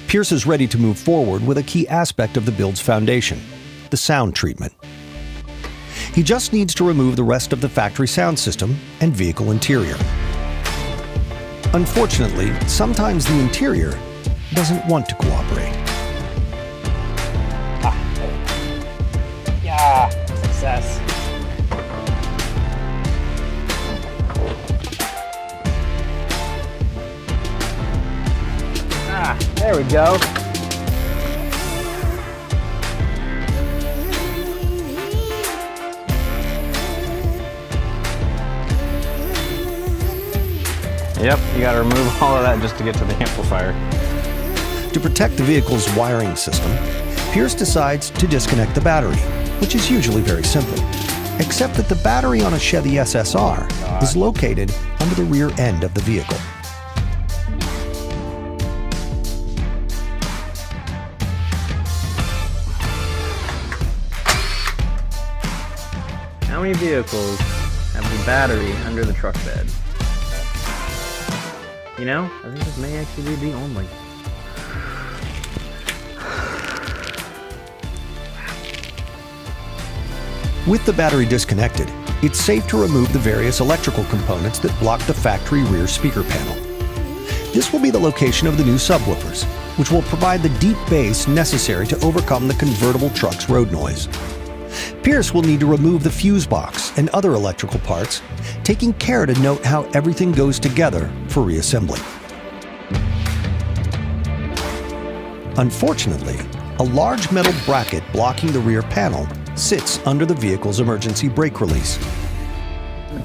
Pierce is ready to move forward with a key aspect of the build's foundation, the sound treatment. He just needs to remove the rest of the factory sound system and vehicle interior. Unfortunately, sometimes the interior doesn't want to cooperate. Yeah, success. There we go. Yep, you gotta remove all of that just to get to the amplifier. To protect the vehicle's wiring system, Pierce decides to disconnect the battery, which is usually very simple, except that the battery on a Chevy SSR is located under the rear end of the vehicle. How many vehicles have the battery under the truck bed? You know, I think this may actually be the only. With the battery disconnected, it's safe to remove the various electrical components that block the factory rear speaker panel. This will be the location of the new subwoofers, which will provide the deep bass necessary to overcome the convertible truck's road noise. Pierce will need to remove the fuse box and other electrical parts, taking care to note how everything goes together for reassembly. Unfortunately, a large metal bracket blocking the rear panel sits under the vehicle's emergency brake release.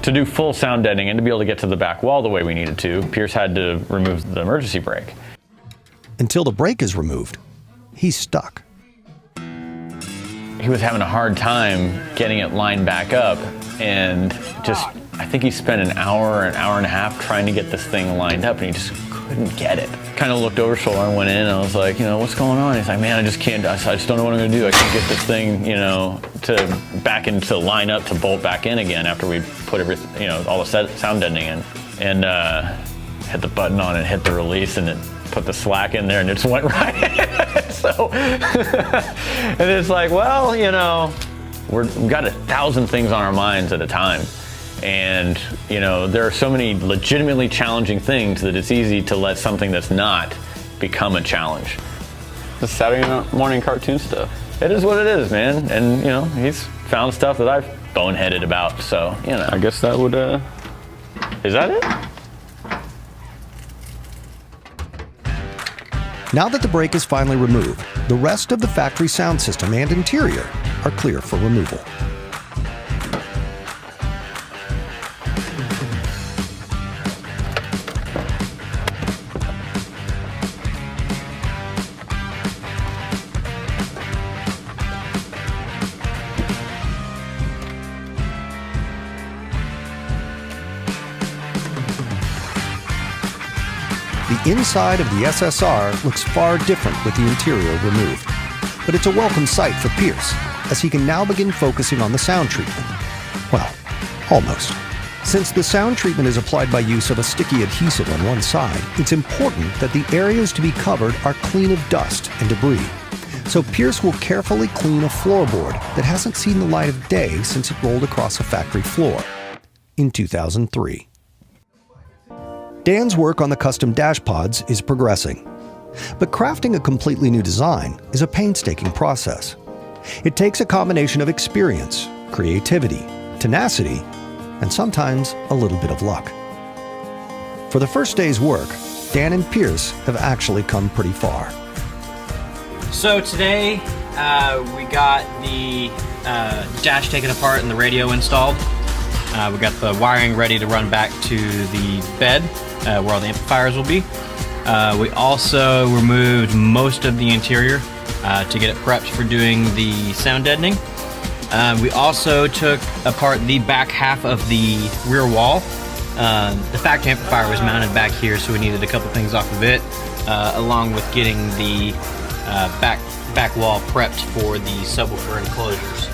To do full sound deadening and to be able to get to the back wall the way we needed to, Pierce had to remove the emergency brake. Until the brake is removed, he's stuck. He was having a hard time getting it lined back up, and just, I think he spent an hour and a half trying to get this thing lined up, and he just couldn't get it. Kind of looked over his shoulder and went in, and I was like, you know, what's going on? He's like, man, I just don't know what I'm gonna do. I can't get this thing, you know, back into line up to bolt back in again after we put everything, you know, all the sound deadening in. And hit the button on it, hit the release, and it put the slack in there, and it just went right. So, and it's like, well, you know, we've got 1,000 things on our minds at a time. And, you know, there are so many legitimately challenging things that it's easy to let something that's not become a challenge. The Saturday morning cartoon stuff. It is what it is, man. And, you know, he's found stuff that I've boneheaded about, so, you know. I guess that would, Is that it? Now that the brake is finally removed, the rest of the factory sound system and interior are clear for removal. The inside of the SSR looks far different with the interior removed, but it's a welcome sight for Pierce, as he can now begin focusing on the sound treatment. Well, almost. Since the sound treatment is applied by use of a sticky adhesive on one side, it's important that the areas to be covered are clean of dust and debris. So Pierce will carefully clean a floorboard that hasn't seen the light of day since it rolled across a factory floor in 2003. Dan's work on the custom dash pods is progressing, but crafting a completely new design is a painstaking process. It takes a combination of experience, creativity, tenacity, and sometimes a little bit of luck. For the first day's work, Dan and Pierce have actually come pretty far. So today we got the dash taken apart and the radio installed. We got the wiring ready to run back to the bed where all the amplifiers will be. We also removed most of the interior to get it prepped for doing the sound deadening. We also took apart the back half of the rear wall. The factory amplifier was mounted back here, so we needed a couple things off of it, along with getting the back wall prepped for the subwoofer enclosures.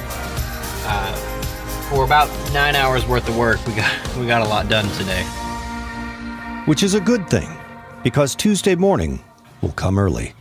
For about 9 hours worth of work, we got a lot done today. Which is a good thing, because Tuesday morning will come early.